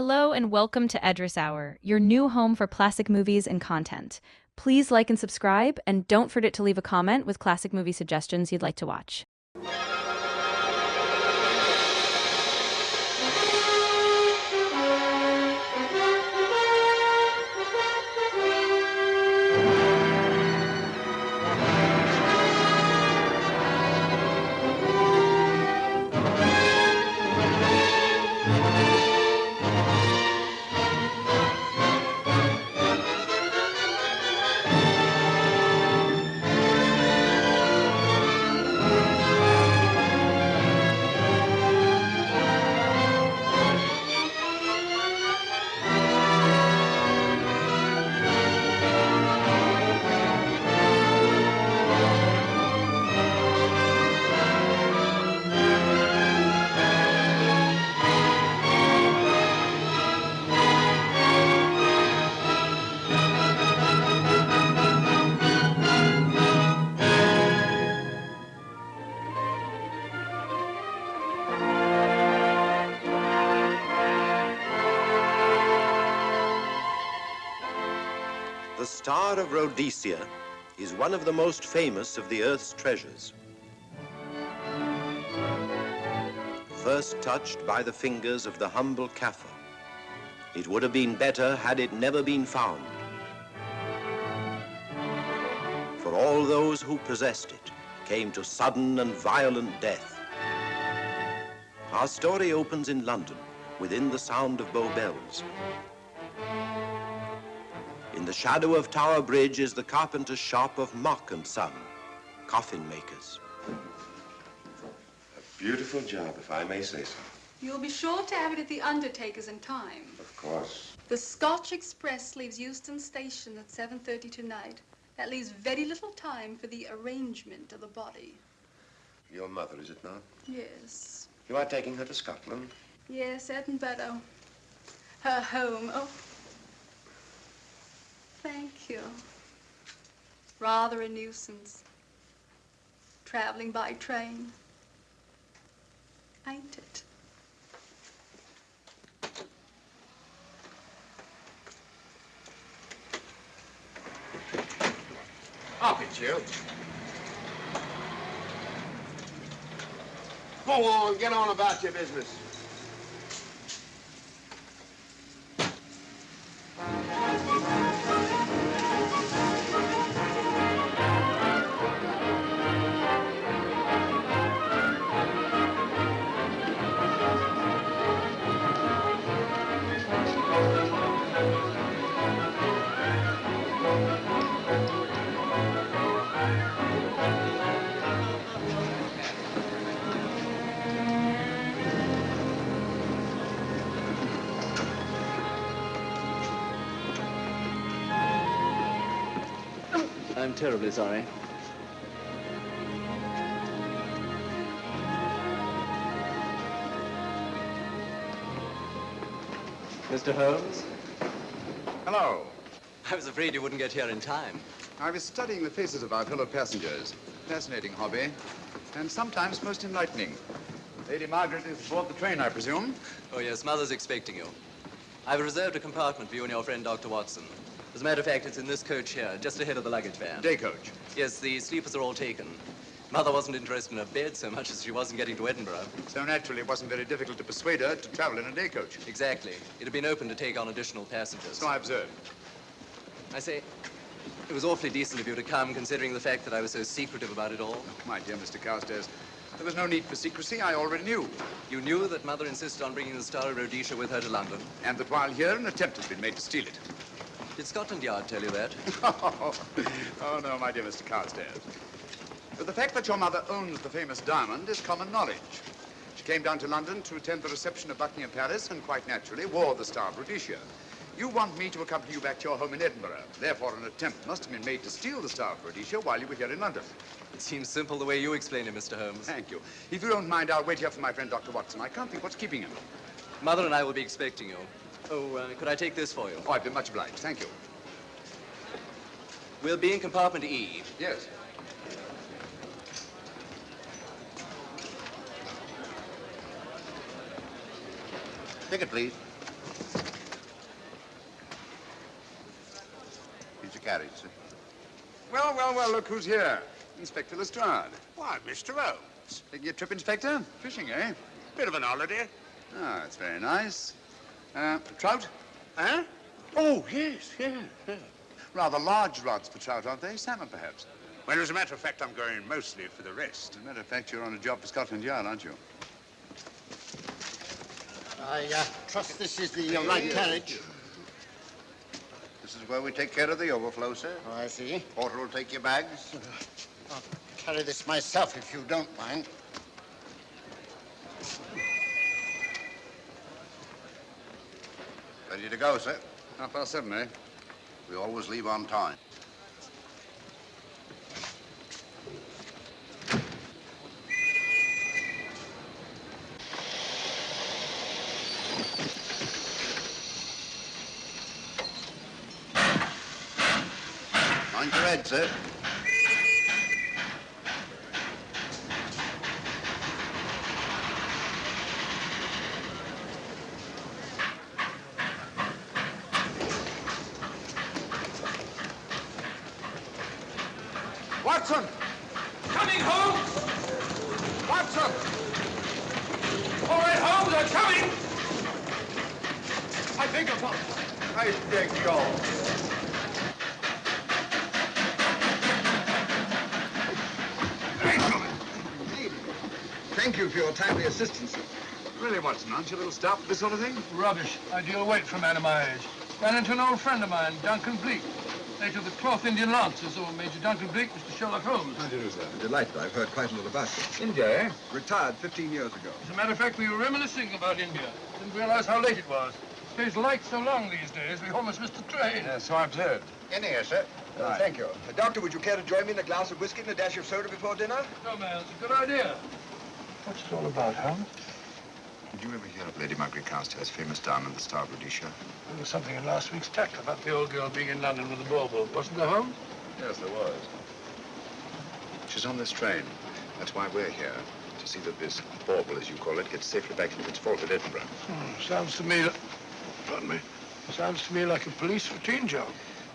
Hello and welcome to Edris Hour, your new home for classic movies and content. Please like and subscribe, and don't forget to leave a comment with classic movie suggestions you'd like to watch. The Star of Rhodesia is one of the most famous of the Earth's treasures. First touched by the fingers of the humble Kaffir, it would have been better had it never been found. For all those who possessed it came to sudden and violent death. Our story opens in London, within the sound of Bow Bells. In the shadow of Tower Bridge is the carpenter's shop of Mock and Son, coffin makers. A beautiful job, if I may say so. You'll be sure to have it at the undertaker's in time. Of course. The Scotch Express leaves Euston Station at 7:30 tonight. That leaves very little time for the arrangement of the body. Your mother, is it not? Yes. You are taking her to Scotland? Yes, Edinburgh. Her home. Oh. Thank you. Rather a nuisance. Traveling by train. Ain't it? Up it, you. Go on, get on about your business. I'm terribly sorry. Mr. Holmes? Hello. I was afraid you wouldn't get here in time. I was studying the faces of our fellow passengers. Fascinating hobby, and sometimes most enlightening. Lady Margaret is aboard the train, I presume? Oh, yes, Mother's expecting you. I've reserved a compartment for you and your friend, Dr. Watson. As a matter of fact, it's in this coach here, just ahead of the luggage van. Day coach. Yes, the sleepers are all taken. Mother wasn't interested in a bed so much as she wasn't getting to Edinburgh. So naturally, it wasn't very difficult to persuade her to travel in a day coach. Exactly. It had been open to take on additional passengers. So I observed. I say, it was awfully decent of you to come, considering the fact that I was so secretive about it all. My dear Mr. Carstairs, there was no need for secrecy. I already knew. You knew that Mother insisted on bringing the Star of Rhodesia with her to London. And that while here, an attempt has been made to steal it. Did Scotland Yard tell you that? Oh, no, my dear Mr. Carstairs. But the fact that your mother owns the famous diamond is common knowledge. She came down to London to attend the reception of Buckingham Palace and quite naturally wore the Star of Rhodesia. You want me to accompany you back to your home in Edinburgh. Therefore, an attempt must have been made to steal the Star of Rhodesia while you were here in London. It seems simple the way you explain it, Mr. Holmes. Thank you. If you don't mind, I'll wait here for my friend, Dr. Watson. I can't think what's keeping him. Mother and I will be expecting you. Oh, could I take this for you? Oh, I'd be much obliged. Thank you. We'll be in compartment E. Yes. Ticket, please. carriage, sir. Well, well, well, look who's here. Inspector Lestrade. Why, Mr. Holmes. Taking a trip, Inspector? Fishing, eh? Bit of an holiday. Ah, that's very nice. Trout? Huh? Oh, yes, yeah. Rather large rods for trout, aren't they? Salmon, perhaps? Well, as a matter of fact, I'm going mostly for the rest. As a matter of fact, you're on a job for Scotland Yard, aren't you? I trust this is the right carriage. This is where we take care of the overflow, sir. Oh, I see. Porter will take your bags. I'll carry this myself if you don't mind. Ready to go, sir. 7:30, eh? We always leave on time. Mind your head, sir. Watson! Coming, Holmes! Watson! All right, Holmes, I'm coming! I beg your pardon. I beg your... Thank you for your timely assistance. Really, Watson, aren't you a little stout for this sort of thing? Rubbish. Ideal weight for a man of my age. Ran into an old friend of mine, Duncan Bleak. Late of the Cloth Indian Lancers, or Major Duncan Bleak, Mr. Sherlock Holmes. How do you do, sir? Delighted. I've heard quite a lot about you. India, eh? Retired 15 years ago. As a matter of fact, we were reminiscing about India. Didn't realize how late it was. Stays light so long these days, we almost missed the train. Yeah, so I've heard. In here, sir. Right. Thank you. Doctor, would you care to join me in a glass of whiskey and a dash of soda before dinner? No, man, it's a good idea. What's it all about, Holmes? Did you ever hear of Lady Margaret Carstairs' famous diamond, the Star of Rhodesia? There was something in last week's tack about the old girl being in London with the bauble, wasn't there, Holmes? Yes, there was. She's on this train. That's why we're here. To see that this bauble, as you call it, gets safely back into its vault at Edinburgh. Sounds to me, pardon me, sounds to me like a police routine job.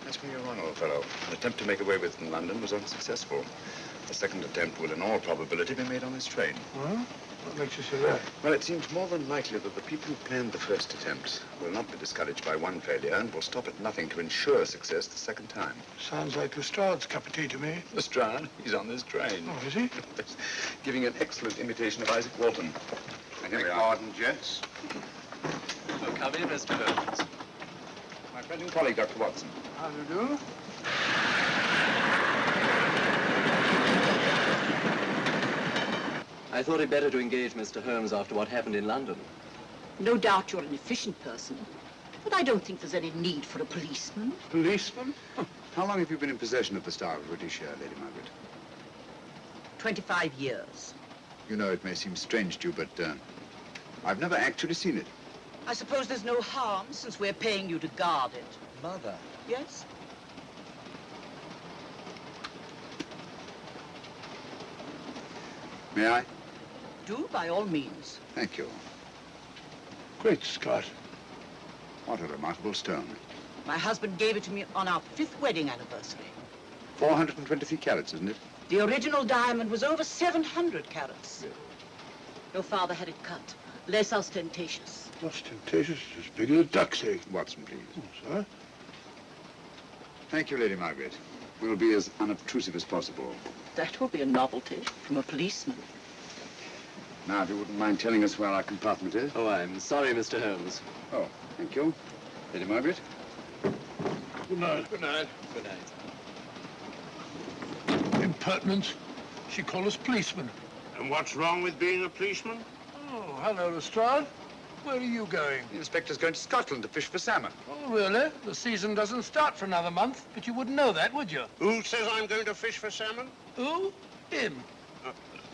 That's where you're wrong, old fellow. An attempt to make away with it in London was unsuccessful. The second attempt will, in all probability, be made on this train. Well, what makes you say that? Well, it seems more than likely that the people who planned the first attempt will not be discouraged by one failure and will stop at nothing to ensure success the second time. Sounds like Lestrade's cup of tea to me. Lestrade, he's on this train. Oh, is he? Giving an excellent imitation of Isaac Walton. And here we are. Pardon, gents. Oh, come in, Mr. Holmes. My friend and colleague, Dr. Watson. How do you do? I thought it better to engage Mr. Holmes after what happened in London. No doubt you're an efficient person, but I don't think there's any need for a policeman. Policeman? How long have you been in possession of the Star of Rhodesia, Lady Margaret? 25 years. You know, it may seem strange to you, but I've never actually seen it. I suppose there's no harm since we're paying you to guard it. Mother. Yes? May I? Do, by all means. Thank you. Great Scott. What a remarkable stone. My husband gave it to me on our 5th wedding anniversary. 423 carats, isn't it? The original diamond was over 700 carats. Yes. Your father had it cut, less ostentatious. Ostentatious, as big as a duck's egg. Watson, please. Oh, sir? Thank you, Lady Margaret. We'll be as unobtrusive as possible. That will be a novelty from a policeman. Now, if you wouldn't mind telling us where our compartment is. Oh, I'm sorry, Mr. Holmes. Oh, thank you. Lady Margaret? Good night. Good night. Good night. Impertinence. She called us policemen. And what's wrong with being a policeman? Oh, hello, Lestrade. Where are you going? The inspector's going to Scotland to fish for salmon. Oh, really? The season doesn't start for another month, but you wouldn't know that, would you? Who says I'm going to fish for salmon? Who? Him.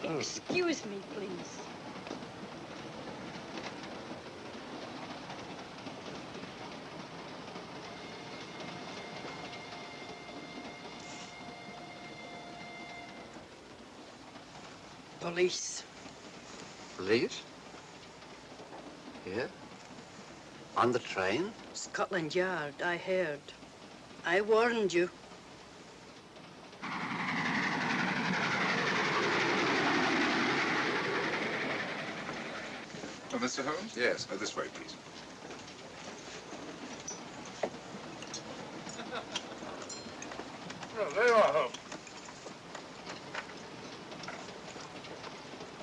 Excuse me, please. Police. Police? Here? On the train? Scotland Yard, I heard. I warned you. Mr. Holmes? Yes. This way, please. Oh, there you are, Holmes.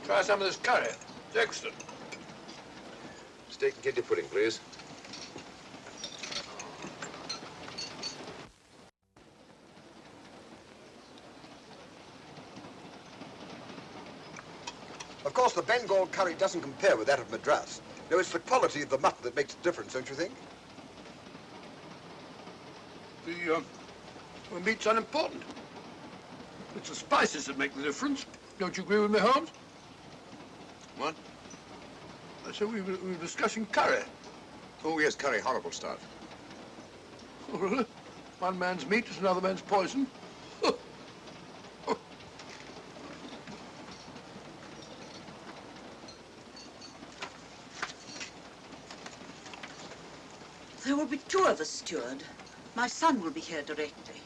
Try some of this curry. It's excellent. Steak and kidney pudding, please. Of course, the Bengal curry doesn't compare with that of Madras. No, it's the quality of the mutton that makes a difference, don't you think? The meat's unimportant. It's the spices that make the difference. Don't you agree with me, Holmes? What? I said we were discussing curry. Oh, yes, curry, horrible stuff. Oh, really? One man's meat is another man's poison. There will be two of us, steward. My son will be here directly.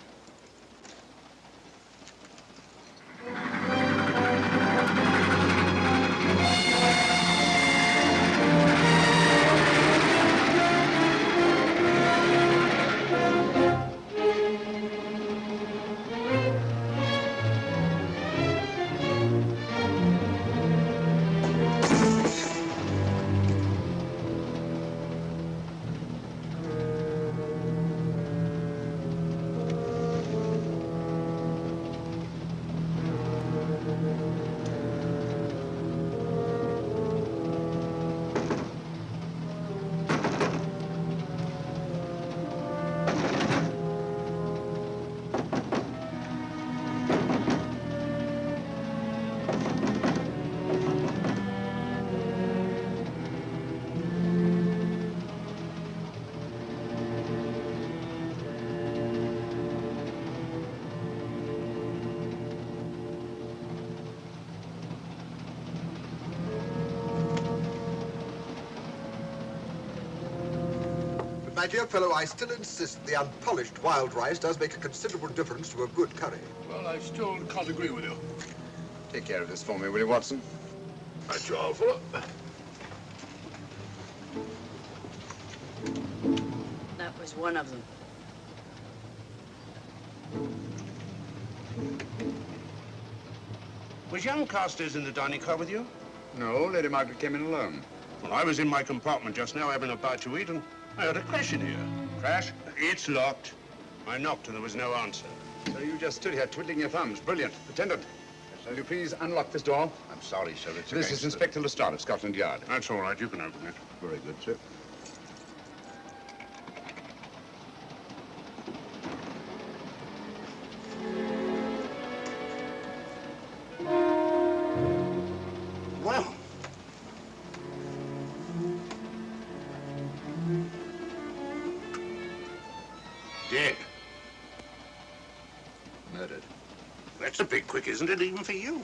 My dear fellow, I still insist the unpolished wild rice does make a considerable difference to a good curry. Well, I still can't agree with you. Take care of this for me, will you, Watson? That's your fault. That was one of them. Was young Carstairs in the dining car with you? No, Lady Margaret came in alone. Well, I was in my compartment just now having a bite to eat, and I heard a crash in here. Crash? It's locked. I knocked and there was no answer. So you just stood here twiddling your thumbs. Brilliant. Attendant, will you please unlock this door? I'm sorry, sir. It's This is Inspector Lestrade of Scotland Yard. That's all right. You can open it. Very good, sir. Well. Dead. Murdered. That's a bit quick, isn't it, even for you?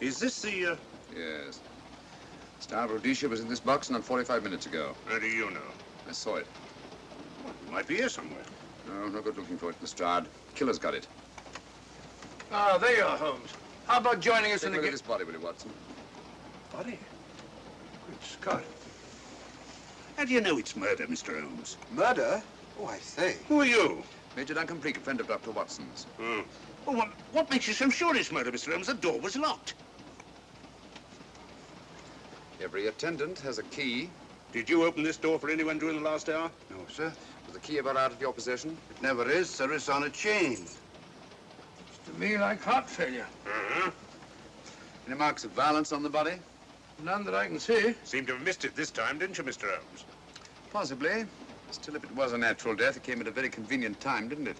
Is this the, Yes. Star of Rhodesia was in this box not 45 minutes ago. How do you know? I saw it. Well, it might be here somewhere. No, no good looking for it, Lestrade. Killer's got it. Ah, there you are, Holmes. How about joining us Take in a the look at this body, will you, Watson? body? Good Scott. How do you know it's murder, Mr. Holmes? Murder? Oh, I say. Who are you? Major Duncan Bleak, a friend of Dr. Watson's. Oh. Well, what makes you so sure it's murder, Mr. Holmes? The door was locked. Every attendant has a key. Did you open this door for anyone during the last hour? No, sir. Was the key ever out of your possession? It never is, sir. It's on a chain. Looks to me like heart failure. Uh-huh. Any marks of violence on the body? None that I can see. Seemed to have missed it this time, didn't you, Mr. Holmes? Possibly. Still, if it was a natural death, it came at a very convenient time, didn't it?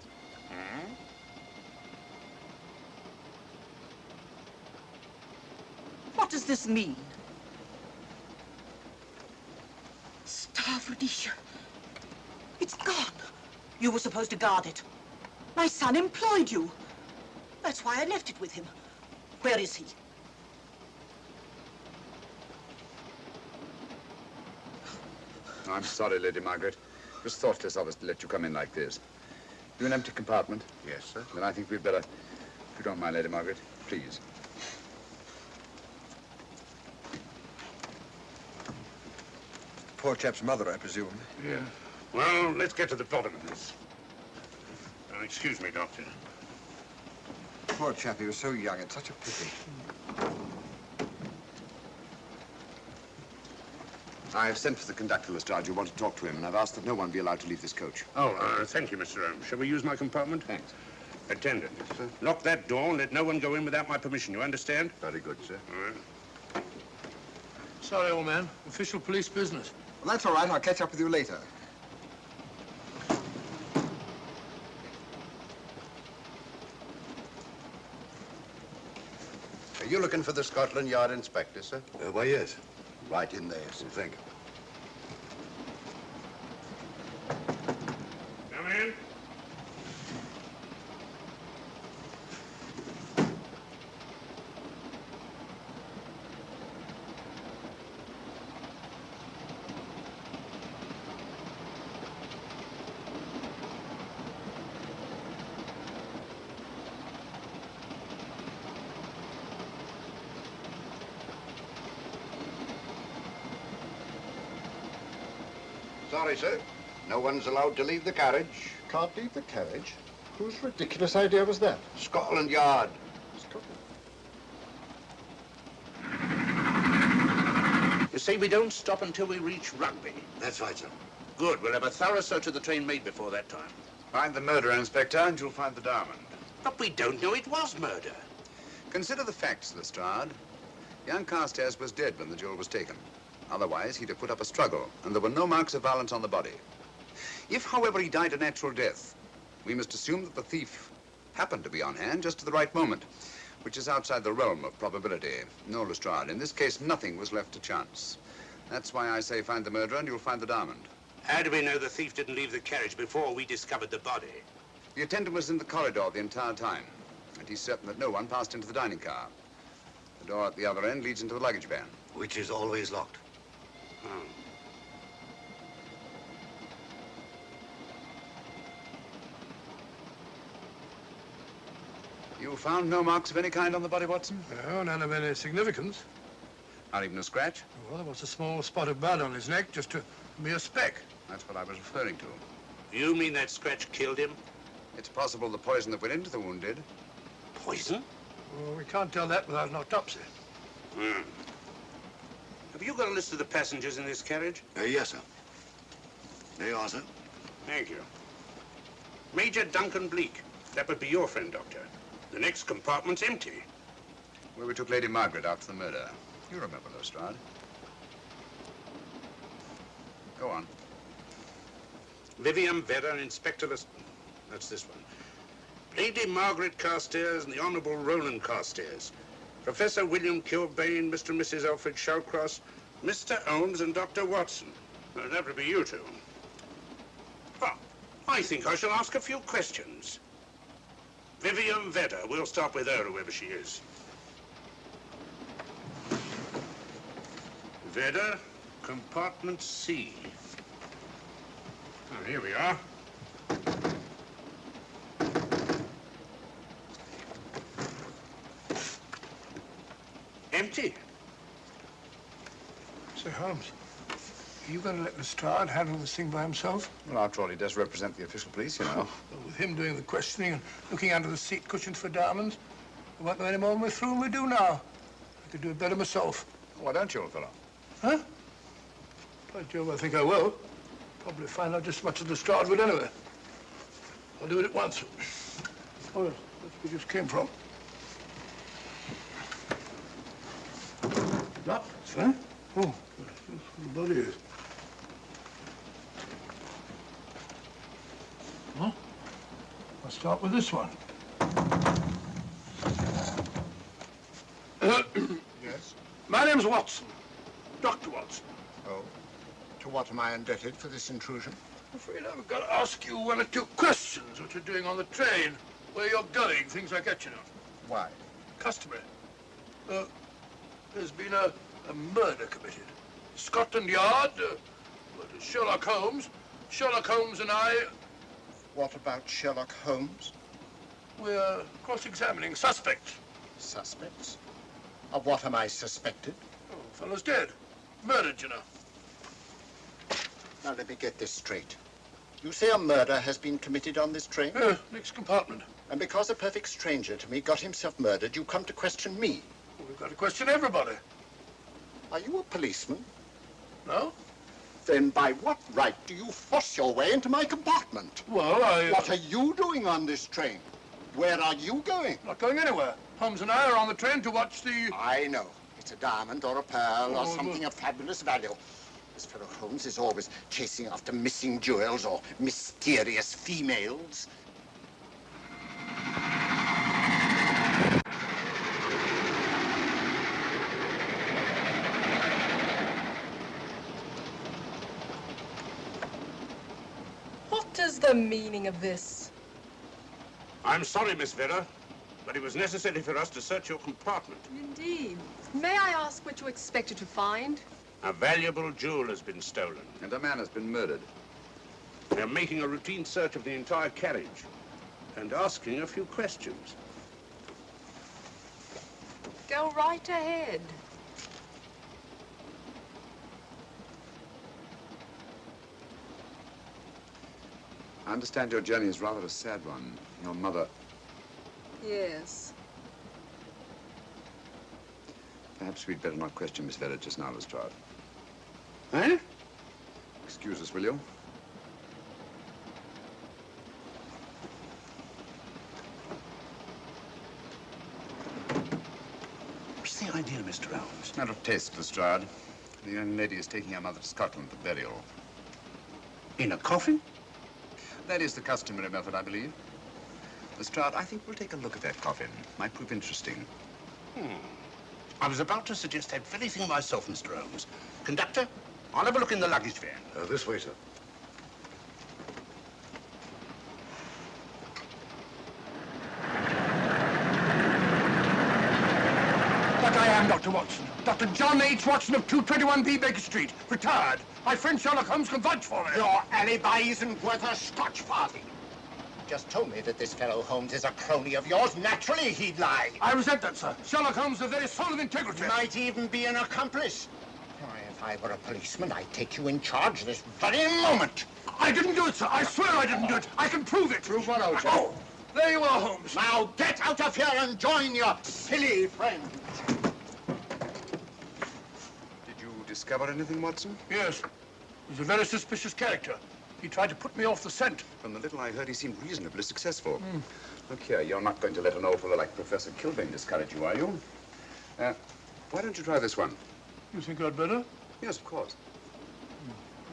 Hmm? What does this mean? Star of Rhodesia. It's gone. You were supposed to guard it. My son employed you. That's why I left it with him. Where is he? I'm sorry, Lady Margaret. It was thoughtless of us to let you come in like this. You an empty compartment? Yes, sir. Then I think we'd better, if you don't mind, Lady Margaret, please. Poor chap's mother, I presume. Yeah. Well, let's get to the bottom of this. Excuse me, Doctor. Poor chap, he was so young. It's such a pity. I've sent for the conductor, Lestrade. You want to talk to him, and I've asked that no one be allowed to leave this coach. Oh, thank you, Mr. Holmes. Shall we use my compartment? Thanks. Attendant, lock that door and let no one go in without my permission. You understand? Very good, sir. All right. Sorry, old man. Official police business. Well, that's all right. I'll catch up with you later. Are you looking for the Scotland Yard inspector, sir? Why, yes. Right in there, sir. Thank you. Come in. Sorry, sir. No one's allowed to leave the carriage. Can't leave the carriage? Whose ridiculous idea was that? Scotland Yard. You see, we don't stop until we reach Rugby. That's right, sir. Good. We'll have a thorough search of the train made before that time. Find the murderer, Inspector, and you'll find the diamond. But we don't know it was murder. Consider the facts, Lestrade. Young Carstairs was dead when the jewel was taken. Otherwise, he'd have put up a struggle, and there were no marks of violence on the body. If, however, he died a natural death, we must assume that the thief happened to be on hand just at the right moment, which is outside the realm of probability. No, Lestrade, in this case, nothing was left to chance. That's why I say find the murderer and you'll find the diamond. How do we know the thief didn't leave the carriage before we discovered the body? The attendant was in the corridor the entire time, and he's certain that no one passed into the dining car. The door at the other end leads into the luggage van. Which is always locked. Oh. You found no marks of any kind on the body, Watson? No, none of any significance. Not even a scratch? Well, there was a small spot of blood on his neck, just a mere speck. That's what I was referring to. You mean that scratch killed him? It's possible the poison that went into the wound did. Poison? Well, we can't tell that without an autopsy. Hmm. Have you got a list of the passengers in this carriage? Yes, sir. There you are, sir. Thank you. Major Duncan Bleak. That would be your friend, Doctor. The next compartment's empty. Where we took Lady Margaret after the murder. You remember, Lestrade. Go on. Vivian Vedder and Inspector That's this one. Lady Margaret Carstairs and the Honourable Roland Carstairs. Professor William Kilbane, Mr. and Mrs. Alfred Shawcross, Mr. Holmes and Dr. Watson. Well, that would be you two. Well, I think I shall ask a few questions. Vivian Vedder. We'll start with her, whoever she is. Vedder, compartment C. Oh, here we are. Empty. Sir Holmes, are you going to let Lestrade handle this thing by himself? Well, after all, he does represent the official police, you know. Well, with him doing the questioning and looking under the seat cushions for diamonds, we won't know any more when we're through than we do now. I could do it better myself. Why don't you, old fellow? Huh? By Jove, I think I will. Probably find out just as much as Lestrade would anyway. I'll do it at once. Oh, yes, that's where we just came from. That, sir? Oh, that's where the body is. Huh? I'll start with this one. Yes? My name's Watson. Dr. Watson. Oh. To what am I indebted for this intrusion? I'm afraid I've got to ask you one or two questions. What you're doing on the train, where you're going, things like that, you know. Why? Customary. There's been a murder committed. Scotland Yard, Sherlock Holmes. Sherlock Holmes and I... What about Sherlock Holmes? We're cross-examining suspects. Suspects? Of what am I suspected? Oh, fellow's dead. Murdered, you know. Now, let me get this straight. You say a murder has been committed on this train? Next compartment. And because a perfect stranger to me got himself murdered, you come to question me? Well, we've got to question everybody. Are you a policeman? No? Then by what right do you force your way into my compartment? Well, What are you doing on this train? Where are you going? Not going anywhere. Holmes and I are on the train to watch the... I know. It's a diamond or a pearl or something of fabulous value. This fellow Holmes is always chasing after missing jewels or mysterious females. What is the meaning of this? I'm sorry, Miss Vera, but it was necessary for us to search your compartment. Indeed. May I ask what you expected to find? A valuable jewel has been stolen. And a man has been murdered. We're making a routine search of the entire carriage and asking a few questions. Go right ahead. I understand your journey is rather a sad one. Your mother... Yes. Perhaps we'd better not question Miss Vera just now, Lestrade. Eh? Excuse us, will you? What's the idea, Mr. Holmes? Matter of taste, Lestrade. The young lady is taking her mother to Scotland for burial. In a coffin? That is the customary method, I believe. Lestrade, I think we'll take a look at that coffin. Might prove interesting. I was about to suggest that very thing myself, Mr. Holmes. Conductor, I'll have a look in the luggage van. This way, sir. But I am Dr. Watson. Dr. John H. Watson of 221B Baker Street. Retired. My friend Sherlock Holmes can vouch for me. Your alibi isn't worth a Scotch farthing. Just told me that this fellow Holmes is a crony of yours. Naturally, he'd lie. I resent that, sir. Sherlock Holmes is the very soul of integrity. Might even be an accomplice. Why, if I were a policeman, I'd take you in charge this very moment. I didn't do it, sir. I swear I didn't do it. I can prove it. Prove what, old chap? Oh, there you are, Holmes. Now get out of here and join your silly friends. Did you discover anything, Watson? Yes. He's a very suspicious character. He tried to put me off the scent. From the little I heard, he seemed reasonably successful. Look here, you're not going to let an old fellow like Professor Kilbane discourage you, are you? Why don't you try this one? You think I'd better? Yes, of course.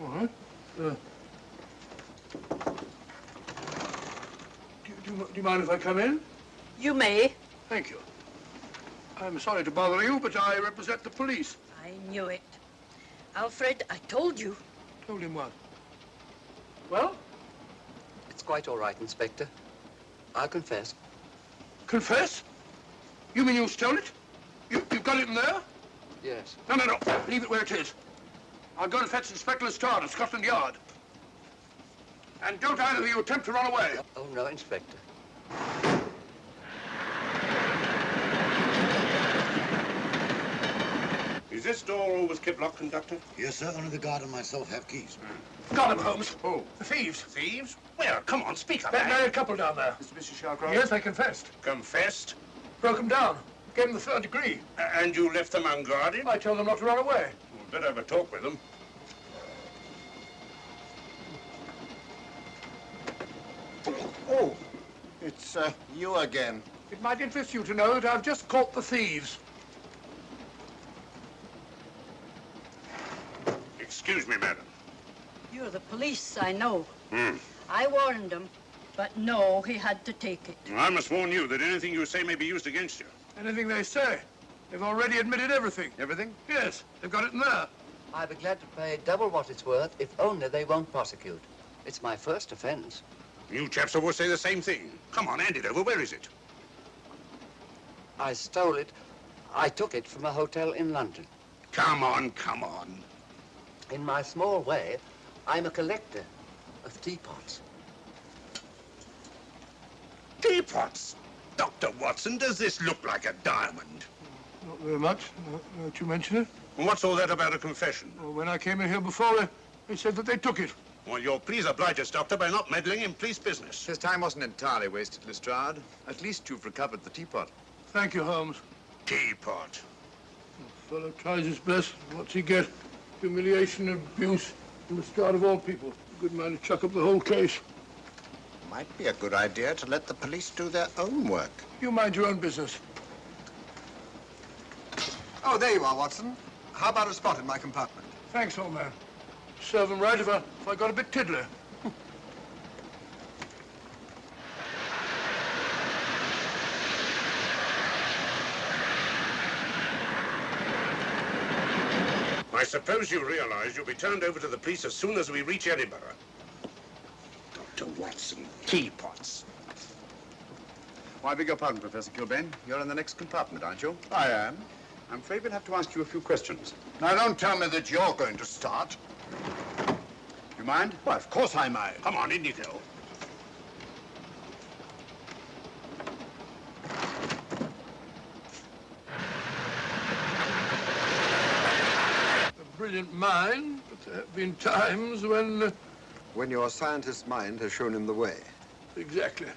All right. Do you mind if I come in? You may. Thank you. I'm sorry to bother you, but I represent the police. I knew it. Alfred, I told you. Told him what? Well? It's quite all right, Inspector. I'll confess. Confess? You mean you stole it? You've got it in there? Yes. No. Leave it where it is. I'll go and fetch Inspector Lestrade at Scotland Yard. And don't either of you attempt to run away. Oh, no, Inspector. Is this door always kept locked, Conductor? Yes, sir. Only the guard and myself have keys. Got them, Holmes. Oh. The thieves. Thieves? Where? Come on, speak up. That married couple down there. Is Mr. Shawcross? Yes, they confessed. Confessed? Broke them down. Gave them the third degree. And you left them unguarded? I told them not to run away. We'd better have a talk with them. Oh, it's you again. It might interest you to know that I've just caught the thieves. Excuse me, madam. You're the police, I know. I warned him, but no, he had to take it. I must warn you that anything you say may be used against you. Anything they say. They've already admitted everything. Everything? Yes, they've got it in there. I'd be glad to pay double what it's worth if only they won't prosecute. It's my first offense. You chaps always say the same thing. Come on, hand it over. Where is it? I stole it. I took it from a hotel in London. Come on. In my small way, I'm a collector of teapots. Teapots? Dr. Watson, does this look like a diamond? Not very much, now that you mention it. And what's all that about a confession? Well, when I came in here before, They said that they took it. Well, you'll please oblige us, Doctor, by not meddling in police business. His time wasn't entirely wasted, Lestrade. At least you've recovered the teapot. Thank you, Holmes. Teapot. The fellow tries his best. What's he get? Humiliation and abuse from the start of all people. A good man to chuck up the whole case. Might be a good idea to let the police do their own work. You mind your own business. Oh, there you are, Watson. How about a spot in my compartment? Thanks, old man. Serve him right if I got a bit tiddler. I suppose you realize you'll be turned over to the police as soon as we reach Edinburgh. Dr. Watson, teapots. Oh, I beg your pardon, Professor Kilbane. You're in the next compartment, aren't you? I am. I'm afraid we'll have to ask you a few questions. Now, don't tell me that you're going to start. You mind? Well, of course I mind. Come on, in you go. A brilliant mind, but there have been times when... When your scientist's mind has shown him the way. Exactly.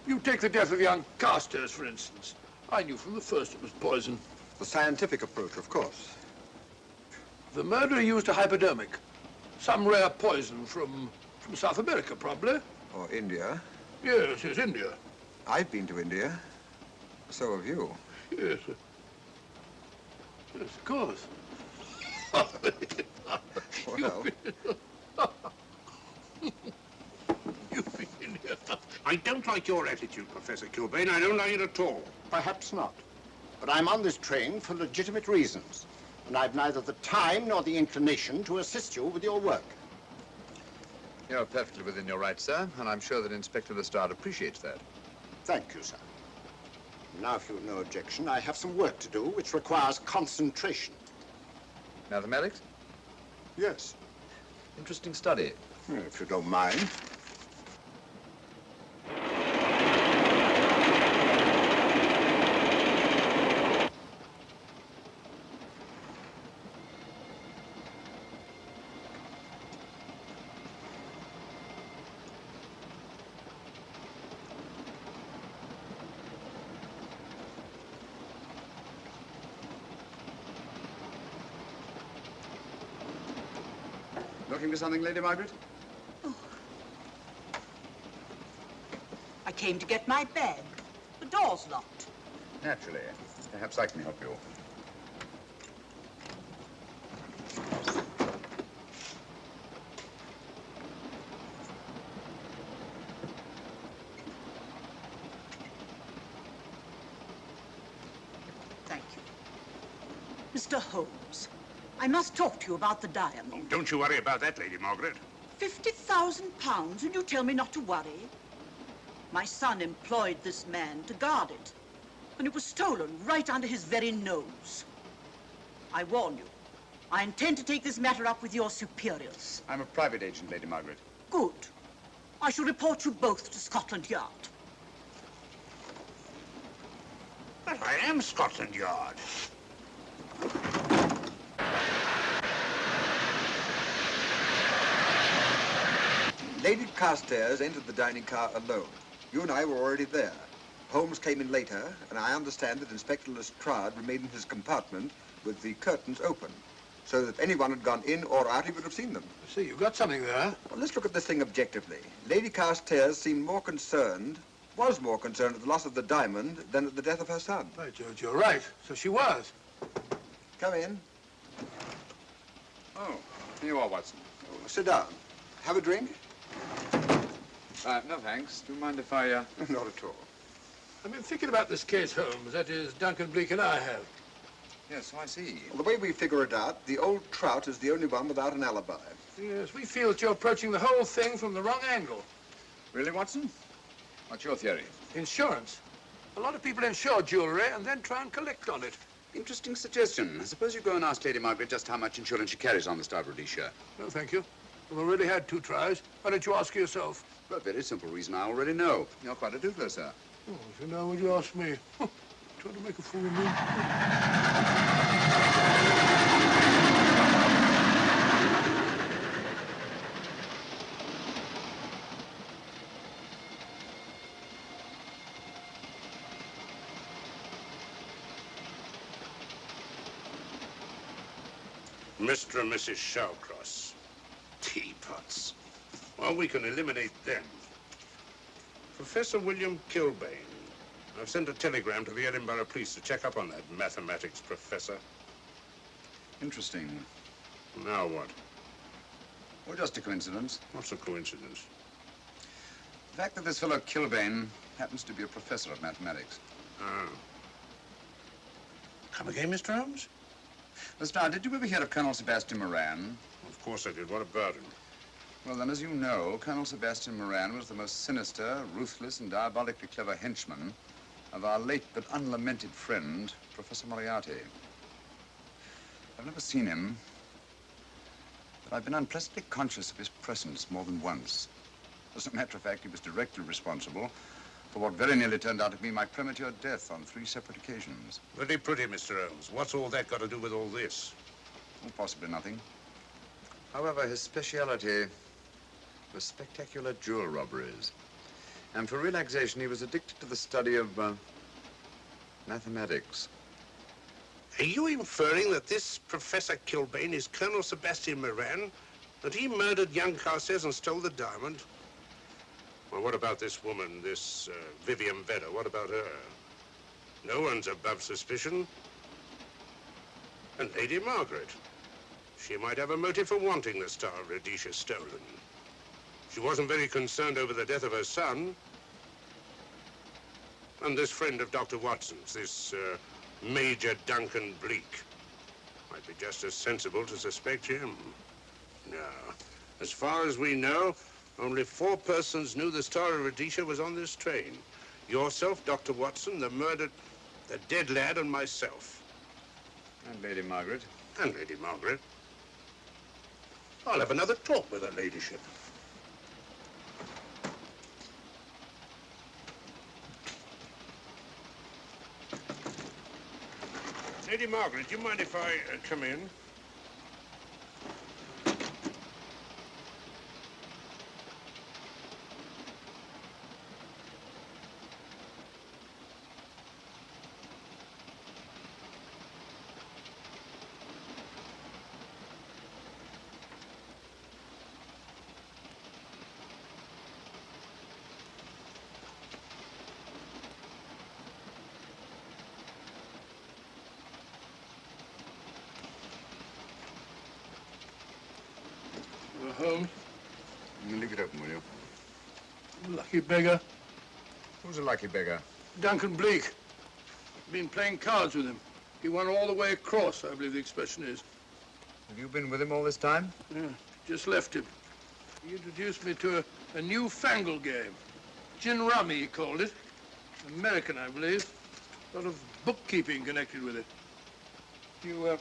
You take the death of young Carstairs, for instance. I knew from the first it was poison. The scientific approach, of course. The murderer used a hypodermic. Some rare poison from South America, probably. Or India. Yes, India. I've been to India. So have you. Yes. Yes, of course. Well, You've been in India. I don't like your attitude, Professor Kilbane. I don't like it at all. Perhaps not. But I'm on this train for legitimate reasons. And I've neither the time nor the inclination to assist you with your work. You're perfectly within your rights, sir, and I'm sure that Inspector Lestrade appreciates that. Thank you, sir. Now, if you've no objection, I have some work to do which requires concentration. Mathematics? Yes. Interesting study. If you don't mind. Looking for something, Lady Margaret? Oh. I came to get my bag. The door's locked. Naturally. Perhaps I can help you. Thank you. Mr. Holmes, I must talk to you about the diamond. Oh, don't you worry about that, Lady Margaret. £50,000, and you tell me not to worry? My son employed this man to guard it, and it was stolen right under his very nose. I warn you, I intend to take this matter up with your superiors. I'm a private agent, Lady Margaret. Good. I shall report you both to Scotland Yard. But I am Scotland Yard. Lady Carstairs entered the dining car alone. You and I were already there. Holmes came in later, and I understand that Inspector Lestrade remained in his compartment with the curtains open, so that if anyone had gone in or out, he would have seen them. I see, you've got something there. Well, let's look at this thing objectively. Lady Carstairs seemed more concerned, was more concerned at the loss of the diamond than at the death of her son. By George, you're right. So she was. Come in. Oh, here you are, Watson. Oh, sit down. Have a drink? No, thanks. Do you mind if I, Not at all. I've been thinking about this case, Holmes. That is, Duncan Bleak and I have. Yes, so I see. Well, the way we figure it out, the old trout is the only one without an alibi. Yes, we feel that you're approaching the whole thing from the wrong angle. Really, Watson? What's your theory? Insurance. A lot of people insure jewelry and then try and collect on it. Interesting suggestion. I suppose you go and ask Lady Margaret just how much insurance she carries on the starboard shirt. No, thank you. We've already had 2 tries. Why don't you ask her yourself? For a very simple reason I already know. You're quite a doodler, sir. Oh, if you know, would you ask me? Trying to make a fool of me. Mr. and Mrs. Shawcross. Teapots. Well, we can eliminate them. Professor William Kilbane. I've sent a telegram to the Edinburgh police to check up on that mathematics professor. Interesting. Now what? Well, just a coincidence. What's a coincidence? The fact that this fellow Kilbane happens to be a professor of mathematics. Ah. Come again, Mr. Holmes? Lestrade, did you ever hear of Colonel Sebastian Moran? Of course I did. What about him? Well, then, as you know, Colonel Sebastian Moran was the most sinister, ruthless, and diabolically clever henchman of our late but unlamented friend, Professor Moriarty. I've never seen him, but I've been unpleasantly conscious of his presence more than once. As a matter of fact, he was directly responsible for what very nearly turned out to be my premature death on 3 separate occasions. Very pretty, Mr. Holmes. What's all that got to do with all this? Oh, possibly nothing. However, his speciality was spectacular jewel robberies. And for relaxation, he was addicted to the study of mathematics. Are you inferring that this Professor Kilbane is Colonel Sebastian Moran? That he murdered young Carstairs and stole the diamond? Well, what about this woman, this Vivian Vedder? What about her? No one's above suspicion. And Lady Margaret. She might have a motive for wanting the Star of Rhodesia stolen. She wasn't very concerned over the death of her son. And this friend of Dr. Watson's, this Major Duncan Bleak, might be just as sensible to suspect him. No. As far as we know, only 4 persons knew the Star of Rhodesia was on this train. Yourself, Dr. Watson, the dead lad, and myself. And Lady Margaret. And Lady Margaret. I'll have another talk with her ladyship. Lady Margaret, do you mind if I come in? Holmes? You leave it open, will you? Lucky beggar. Who's a lucky beggar? Duncan Bleak. Been playing cards with him. He won all the way across, I believe the expression is. Have you been with him all this time? Yeah, just left him. He introduced me to a newfangled game. Gin rummy, he called it. American, I believe. A lot of bookkeeping connected with it. You,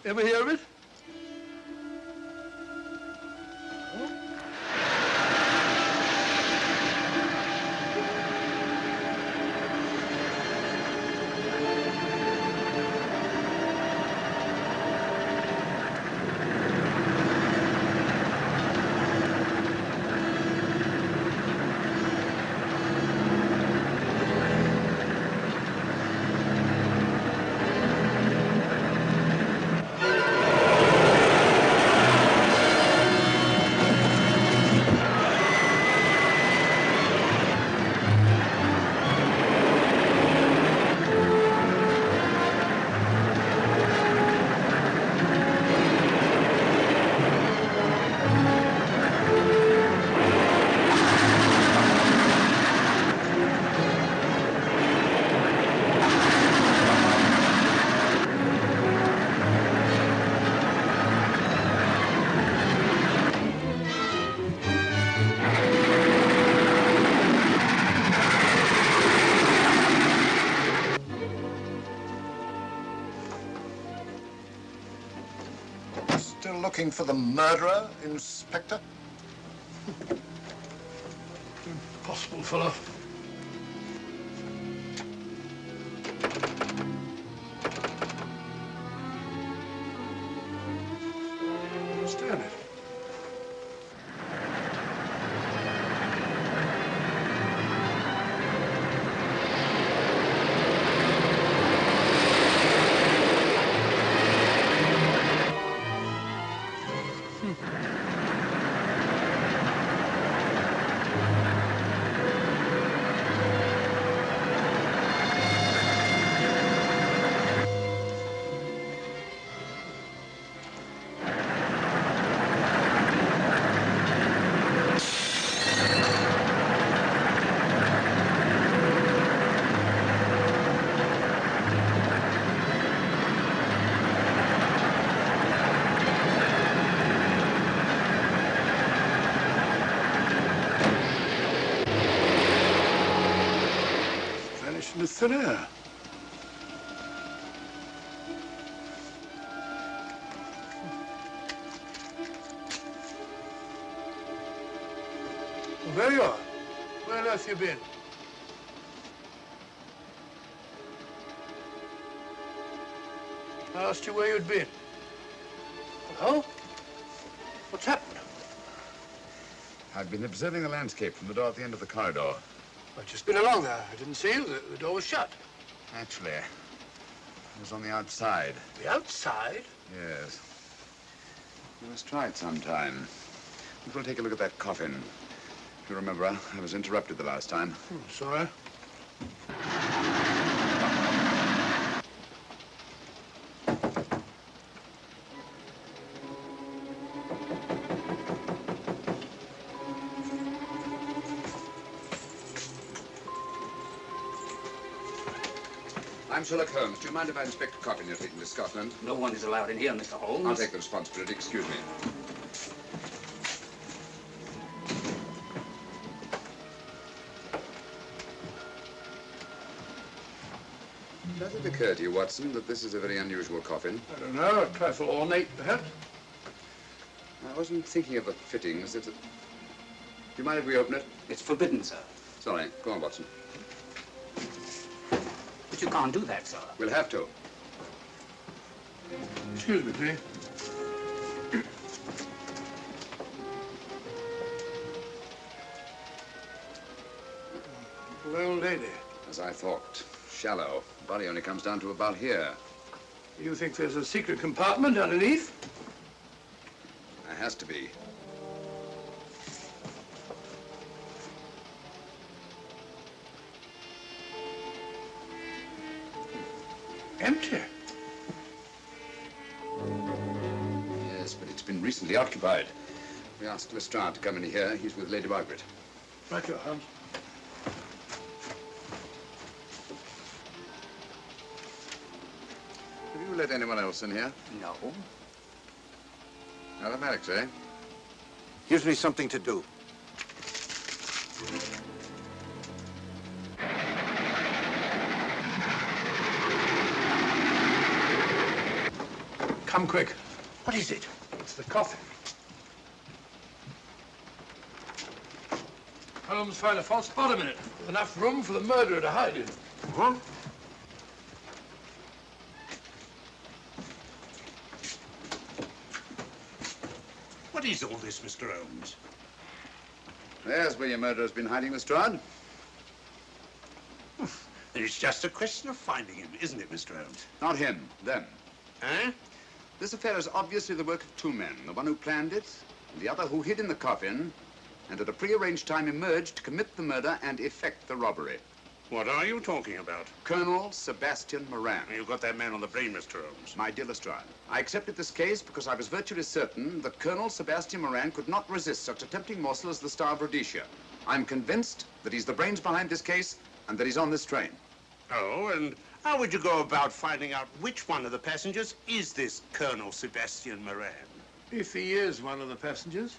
ever hear of it? Still looking for the murderer, Inspector? Impossible, fellow. I understand it. In the thin air. Well, there you are. Where on earth have you been? I asked you where you'd been. Well, what's happened? I've been observing the landscape from the door at the end of the corridor. I've just been along there. I didn't see you. The door was shut. Actually, I was on the outside. The outside? Yes. We must try it sometime. We'll take a look at that coffin. If you remember, I was interrupted the last time. Sorry. I'm Sherlock Holmes. Do you mind if I inspect a coffin you're taking to Scotland? No one is allowed in here, Mr. Holmes. I'll take the responsibility. Excuse me. Does it occur to you, Watson, that this is a very unusual coffin? I don't know. A trifle ornate, perhaps. I wasn't thinking of the fittings. Do you mind if we open it? It's forbidden, sir. Sorry. Go on, Watson. But you can't do that, sir. We'll have to. Excuse me, please. Little old lady. As I thought. Shallow. Body only comes down to about here. You think there's a secret compartment underneath? There has to be. Empty. Yes, but it's been recently occupied. We asked Lestrade to come in here. He's with Lady Margaret. Right, your Holmes. Have you let anyone else in here? No. Mathematics, eh? Gives me something to do. Come quick. What is it? It's the coffin. Holmes found a false bottom in it. Enough room for the murderer to hide in. Huh? What is all this, Mr. Holmes? There's where your murderer's been hiding, Lestrade. It's just a question of finding him, isn't it, Mr. Holmes? Not him, them. Eh? This affair is obviously the work of two men. The one who planned it, and the other who hid in the coffin, and at a prearranged time emerged to commit the murder and effect the robbery. What are you talking about? Colonel Sebastian Moran. You've got that man on the brain, Mr. Holmes. My dear Lestrade, I accepted this case because I was virtually certain that Colonel Sebastian Moran could not resist such a tempting morsel as the Star of Rhodesia. I'm convinced that he's the brains behind this case and that he's on this train. Oh, and how would you go about finding out which one of the passengers is this Colonel Sebastian Moran? If he is one of the passengers.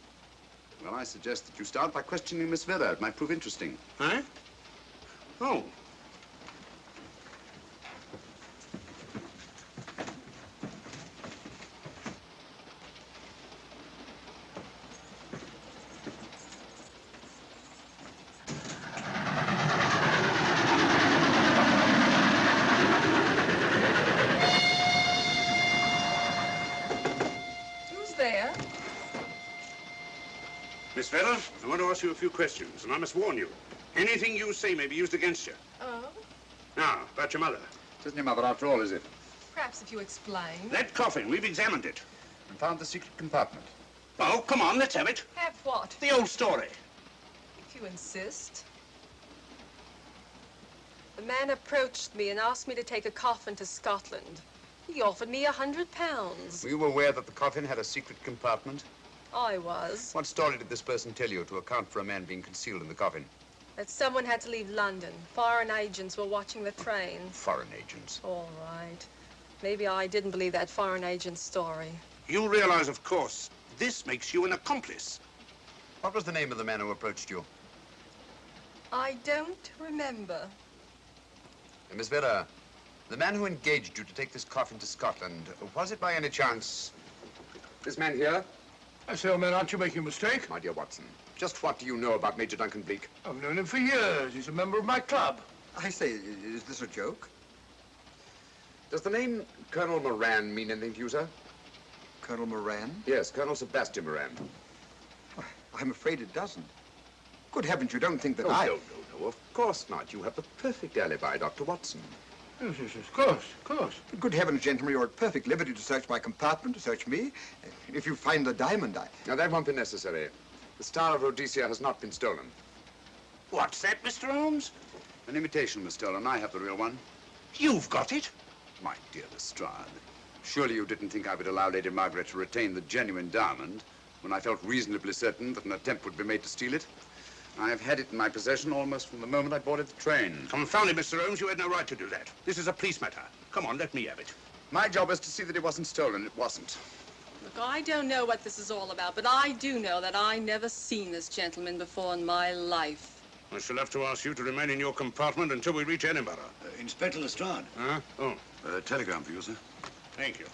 Well, I suggest that you start by questioning Miss Vera. It might prove interesting. Huh? Oh. Who's there? Miss Vera, I want to ask you a few questions, and I must warn you. Anything you say may be used against you. Oh? Now, about your mother. It isn't your mother after all, is it? Perhaps if you explain. That coffin, we've examined it. And found the secret compartment. Oh, come on, let's have it. Have what? The old story. If you insist. The man approached me and asked me to take a coffin to Scotland. He offered me £100. Were you aware that the coffin had a secret compartment? I was. What story did this person tell you to account for a man being concealed in the coffin? That someone had to leave London. Foreign agents were watching the train. Foreign agents. All right. Maybe I didn't believe that foreign agent story. You realize, of course, this makes you an accomplice. What was the name of the man who approached you? I don't remember. Miss Vera, the man who engaged you to take this coffin to Scotland, was it by any chance this man here? I say, old man, aren't you making a mistake? My dear Watson, just what do you know about Major Duncan Bleak? I've known him for years. He's a member of my club. I say, is this a joke? Does the name Colonel Moran mean anything to you, sir? Colonel Moran? Yes, Colonel Sebastian Moran. I'm afraid it doesn't. Good heavens, you don't think that Oh, I... no, of course not. You have the perfect alibi, Dr. Watson. Yes, of course, of course. Good heavens, gentlemen, you're at perfect liberty to search my compartment, to search me. If you find the diamond, Now, that won't be necessary. The Star of Rhodesia has not been stolen. What's that, Mr. Holmes? An imitation was stolen. I have the real one. You've got it? My dear Lestrade, surely you didn't think I would allow Lady Margaret to retain the genuine diamond when I felt reasonably certain that an attempt would be made to steal it? I have had it in my possession almost from the moment I boarded the train. Confound it, Mr. Holmes, you had no right to do that. This is a police matter. Come on, let me have it. My job is to see that it wasn't stolen. It wasn't. Look, I don't know what this is all about, but I do know that I never seen this gentleman before in my life. I shall have to ask you to remain in your compartment until we reach Edinburgh. Inspector Lestrade. Huh? Oh. Telegram for you, sir. Thank you.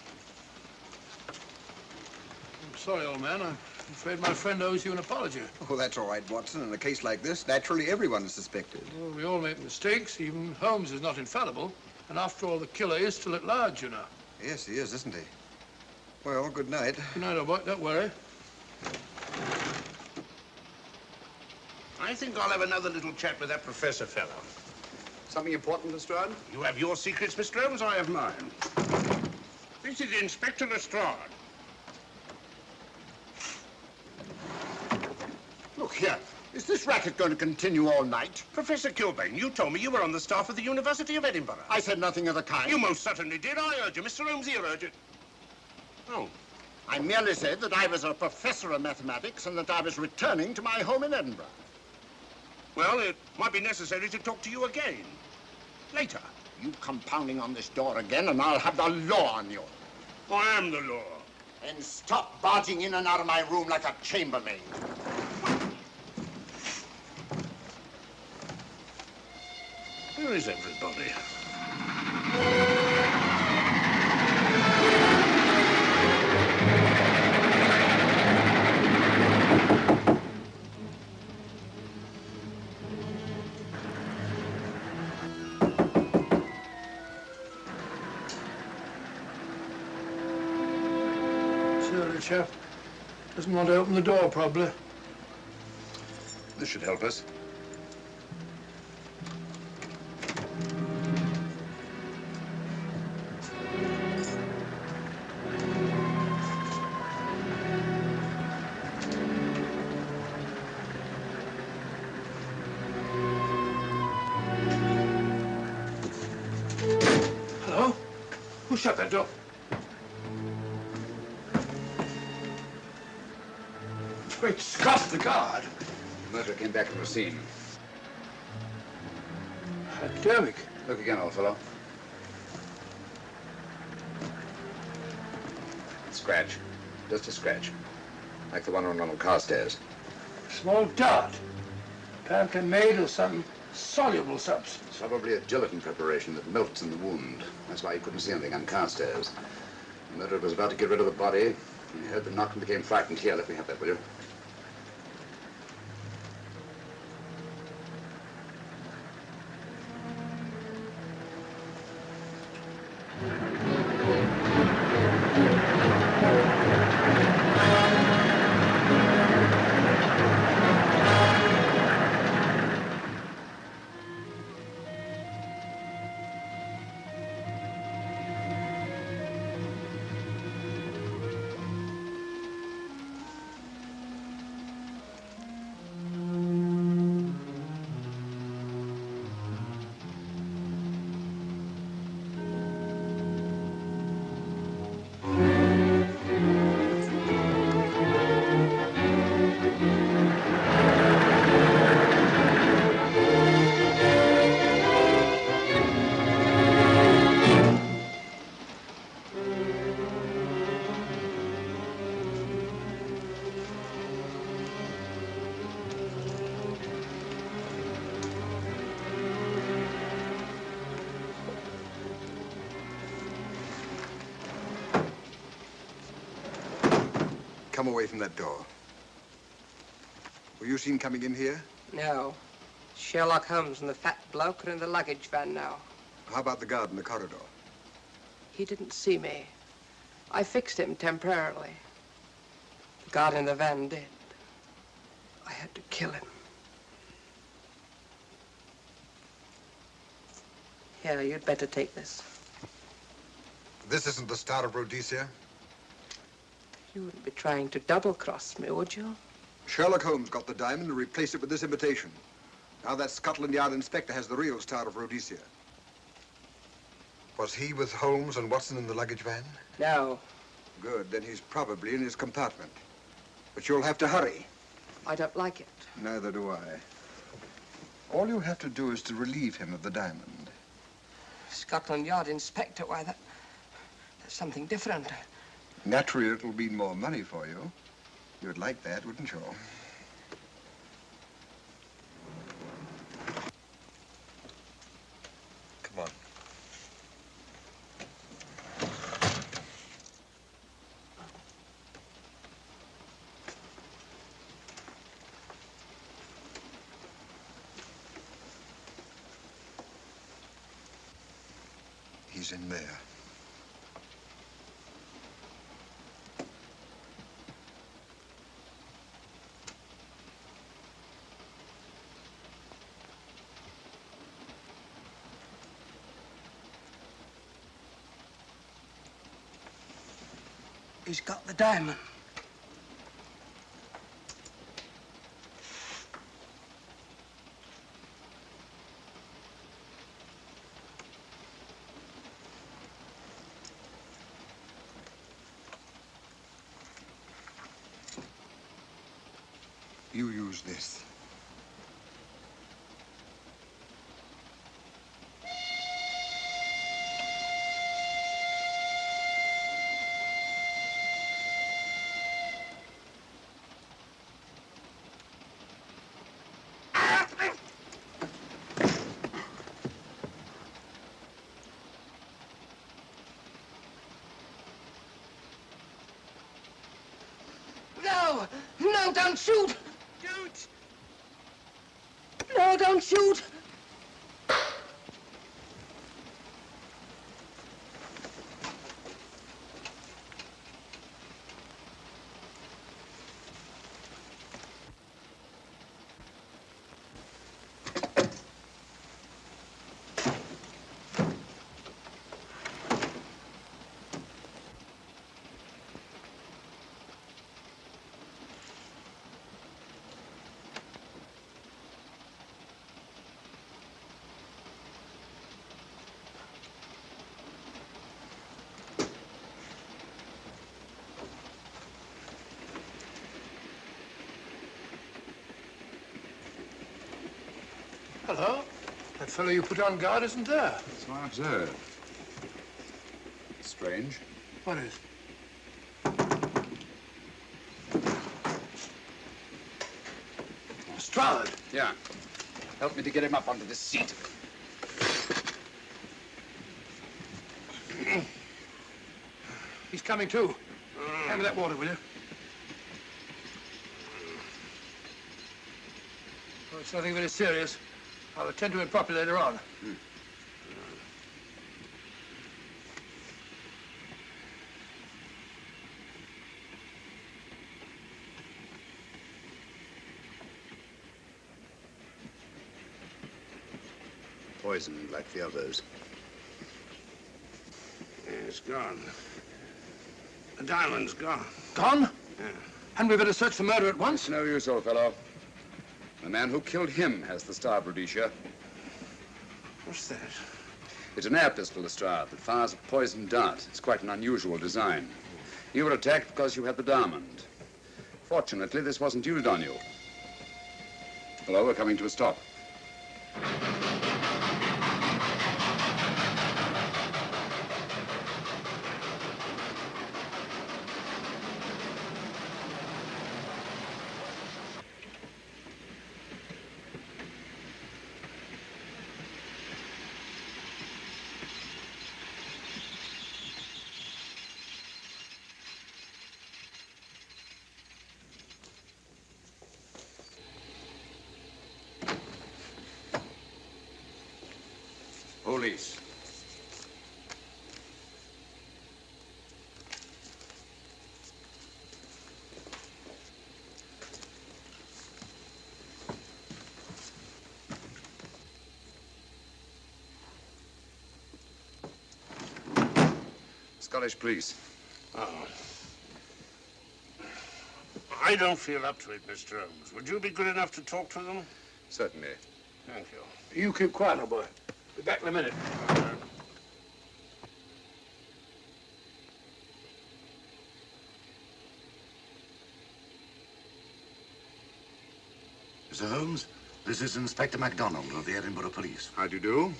I'm sorry, old man. I'm afraid my friend owes you an apology. Oh, that's all right, Watson. In a case like this, naturally everyone is suspected. Well, we all make mistakes. Even Holmes is not infallible. And after all, the killer is still at large, you know. Yes, he is, isn't he? Well, good night. Good night, old boy. Don't worry. I think I'll have another little chat with that professor fellow. Something important, Lestrade? You have your secrets, Mr. Holmes, I have mine. This is Inspector Lestrade. Look here. Is this racket going to continue all night? Professor Kilbane, you told me you were on the staff of the University of Edinburgh. I said nothing of the kind. You most certainly did. I heard you. Mr. Holmes here heard you. Oh. I merely said that I was a professor of mathematics and that I was returning to my home in Edinburgh. Well, it might be necessary to talk to you again. Later. You come pounding on this door again and I'll have the law on you. I am the law. And stop barging in and out of my room like a chambermaid. Where is everybody? Surly chap. Doesn't want to open the door, probably. This should help us. Hello? Who shut that door? Great Scott, the guard. The murderer came back from the scene. Academic. Look again, old fellow. Scratch. Just a scratch. Like the one on Ronald Carstairs. Small dart. Apparently made of some soluble substance. Probably a gelatin preparation that melts in the wound. That's why you couldn't see anything on Carstairs. The murderer was about to get rid of the body. He heard the knock and became frightened. Here, let me have that, will you? come away from that door. Were you seen coming in here? No. Sherlock Holmes and the fat bloke are in the luggage van now. How about the guard in the corridor? He didn't see me. I fixed him temporarily. The guard in the van did. I had to kill him. Here, you'd better take this. This isn't the Star of Rhodesia? You wouldn't be trying to double-cross me, would you? Sherlock Holmes got the diamond and replaced it with this imitation. Now that Scotland Yard inspector has the real Star of Rhodesia. Was he with Holmes and Watson in the luggage van? No. Good, then he's probably in his compartment. But you'll have to hurry. I don't like it. Neither do I. All you have to do is to relieve him of the diamond. Scotland Yard inspector, why, that's something different. Naturally, it'll mean more money for you. You'd like that, wouldn't you? Come on. He's in there. He's got the diamond. You use this. No! No, don't shoot! Shoot! No, don't shoot! Hello. That fellow you put on guard isn't there. So I observe. Strange. What is? Lestrade. Yeah. Help me to get him up onto this seat. He's coming too. Hand me that water, will you? Oh, it's nothing very serious. I'll attend to him properly later on. Poisoned like the others. Yeah, it's gone. The diamond's gone. Gone? Yeah. Hadn't we better search for murder at once? It's no use, old fellow. The man who killed him has the Star of Rhodesia. What's that? It's an air pistol, Lestrade, that fires a poisoned dart. It's quite an unusual design. You were attacked because you had the diamond. Fortunately, this wasn't you, Daniell. Hello, we're coming to a stop. police. Scottish police. Oh. I don't feel up to it, Mr. Holmes. Would you be good enough to talk to them? Certainly. Thank you. You keep quiet, old boy. Be back in a minute. Mr. Holmes, this is Inspector MacDonald of the Edinburgh Police. How do you do?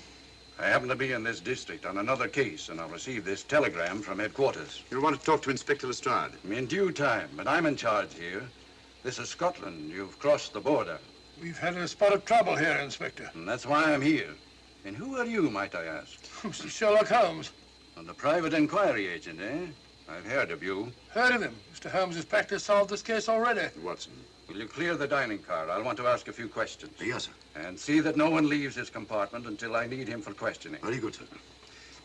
I happen to be in this district on another case, and I've received this telegram from headquarters. You'll want to talk to Inspector Lestrade. In due time, but I'm in charge here. This is Scotland. You've crossed the border. We've had a spot of trouble here, Inspector. And that's why I'm here. And who are you, might I ask? Mr. Sherlock Holmes. And the private inquiry agent, eh? I've heard of you. Heard of him. Mr. Holmes has practically solved this case already. Watson. Will you clear the dining car? I'll want to ask a few questions. Yes, sir. And see that no one leaves his compartment until I need him for questioning. Very good, sir.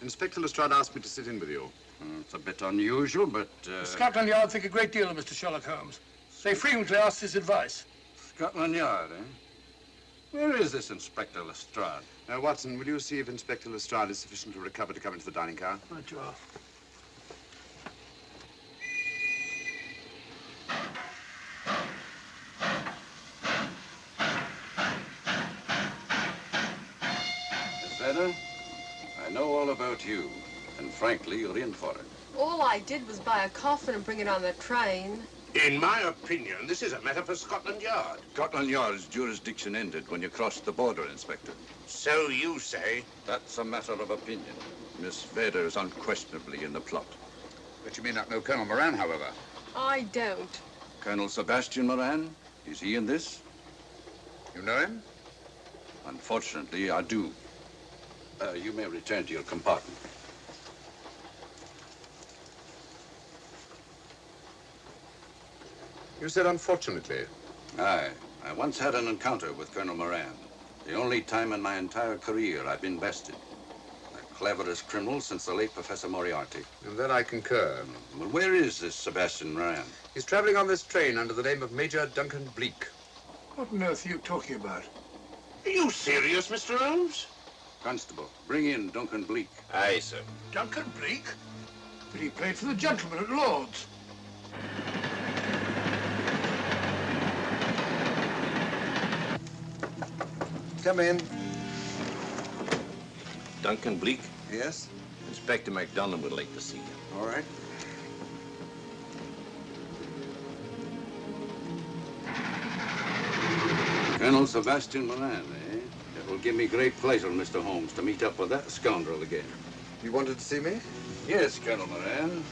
Inspector Lestrade asked me to sit in with you. It's a bit unusual, but... Scotland Yard think a great deal of Mr. Sherlock Holmes. They frequently ask his advice. Scotland Yard, eh? Where is this Inspector Lestrade? Watson, will you see if Inspector Lestrade is sufficiently recovered to come into the dining car? Right, you are. I know all about you, and frankly, you're in for it. All I did was buy a coffin and bring it on the train. In my opinion, this is a matter for Scotland Yard. Scotland Yard's jurisdiction ended when you crossed the border, Inspector. So you say? That's a matter of opinion. Miss Vader is unquestionably in the plot. But you may not know Colonel Moran, however. I don't. Colonel Sebastian Moran, is he in this? You know him? Unfortunately, I do. You may return to your compartment. You said unfortunately. Aye. I once had an encounter with Colonel Moran. The only time in my entire career I've been bested. The cleverest criminal since the late Professor Moriarty. And then I concur. Well, where is this Sebastian Moran? He's traveling on this train under the name of Major Duncan Bleak. What on earth are you talking about? Are you serious, Mr. Holmes? Constable, bring in Duncan Bleak. Aye, sir. Duncan Bleak? But he played for the gentleman at Lord's. Come in. Duncan Bleak? Yes? Inspector MacDonald would like to see you. All right. Colonel Sebastian Moran, eh? It will give me great pleasure, Mr. Holmes, to meet up with that scoundrel again. You wanted to see me? Yes, Colonel Moran.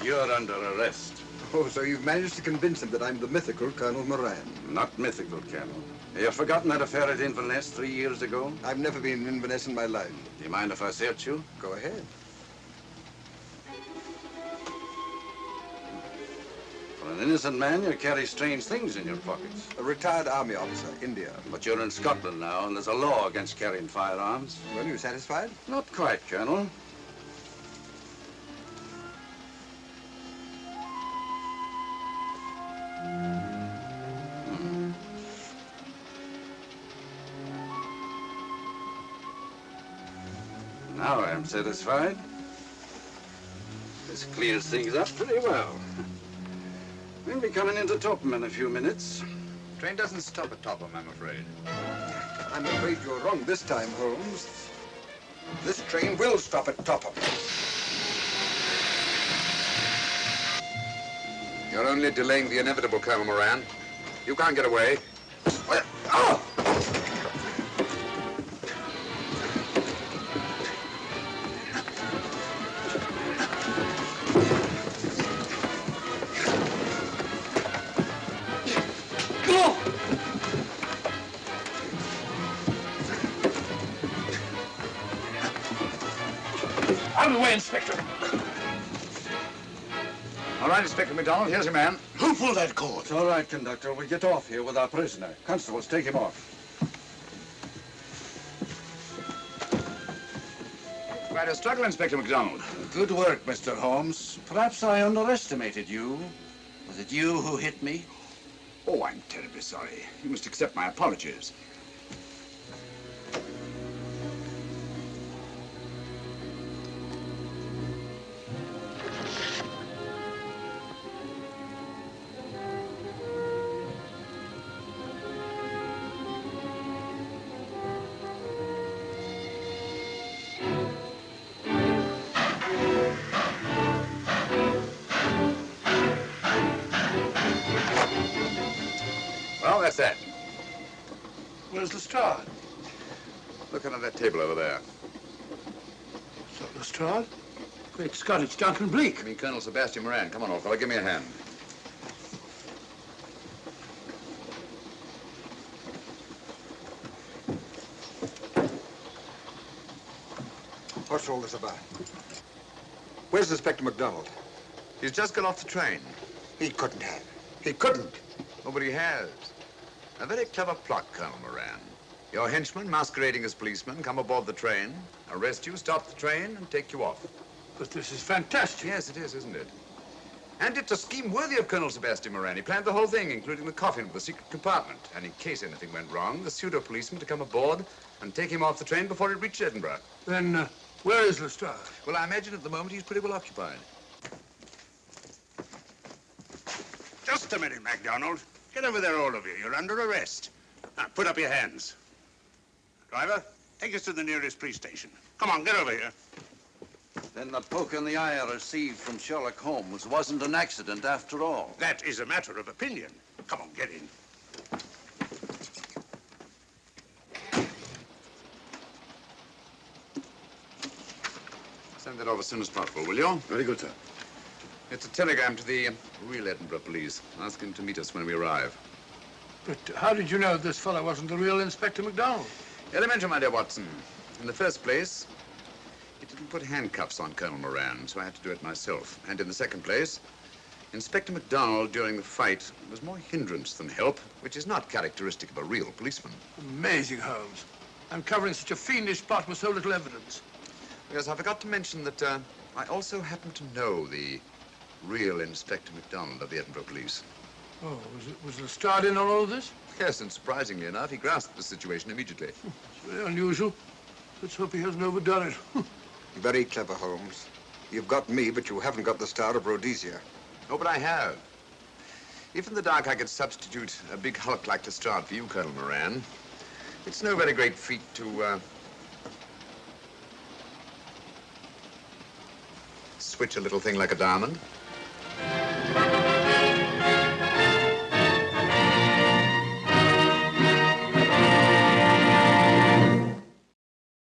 You're under arrest. Oh, so you've managed to convince him that I'm the mythical Colonel Moran. Not mythical, Colonel. You've forgotten that affair at Inverness 3 years ago? I've never been in Inverness in my life. Do you mind if I search you? Go ahead. For an innocent man, you carry strange things in your pockets. A retired army officer, India. But you're in Scotland now, and there's a law against carrying firearms. Well, you satisfied? Not quite, Colonel. Now I'm satisfied. This clears things up pretty well. We'll be coming into Topham in a few minutes. Train doesn't stop at Topham, I'm afraid. I'm afraid you're wrong this time, Holmes. This train will stop at Topham. You're only delaying the inevitable, Colonel Moran. You can't get away. Oh! Out of the way, Inspector. All right, Inspector MacDonald, here's your man. Who pulled that cord? It's all right, conductor. We'll get off here with our prisoner. Constables, take him off. Quite a struggle, Inspector MacDonald. Good work, Mr. Holmes. Perhaps I underestimated you. Was it you who hit me? Oh, I'm terribly sorry. You must accept my apologies. Well, that's that. Where's Lestrade? Look under that table over there. Is that Lestrade? Great Scott, it's Duncan Bleak. I mean, Colonel Sebastian Moran. Come on, old fella, give me a hand. What's all this about? Where's Inspector MacDonald? He's just got off the train. He couldn't have. He couldn't. Nobody has. A very clever plot, Colonel Moran. Your henchman, masquerading as policeman, come aboard the train, arrest you, stop the train, and take you off. But this is fantastic. Yes, it is, isn't it? And it's a scheme worthy of Colonel Sebastian Moran. He planned the whole thing, including the coffin of the secret compartment. And in case anything went wrong, the pseudo-policeman to come aboard and take him off the train before it reached Edinburgh. Then, where is Lestrade? Well, I imagine at the moment he's pretty well occupied. Just a minute, MacDonald. Get over there, all of you. You're under arrest. Now, put up your hands. Driver, take us to the nearest police station. Come on, get over here. Then the poke in the eye I received from Sherlock Holmes wasn't an accident after all. That is a matter of opinion. Come on, get in. Send that over as soon as possible, will you? Very good, sir. It's a telegram to the real Edinburgh police. Ask him to meet us when we arrive. But how did you know this fellow wasn't the real Inspector MacDonald? Elementary, my dear Watson. In the first place, he didn't put handcuffs on Colonel Moran, so I had to do it myself. And in the second place, Inspector MacDonald, during the fight, was more hindrance than help, which is not characteristic of a real policeman. Amazing, Holmes. Uncovering such a fiendish plot with so little evidence. Yes, I forgot to mention that I also happen to know the real Inspector MacDonald of the Edinburgh Police. Oh, was Lestrade in on all of this? Yes, and surprisingly enough, he grasped the situation immediately. It's very unusual. Let's hope he hasn't overdone it. Very clever, Holmes. You've got me, but you haven't got the Star of Rhodesia. Oh, but I have. If in the dark I could substitute a big hulk like Lestrade for you, Colonel Moran, it's no very great feat to, switch a little thing like a diamond.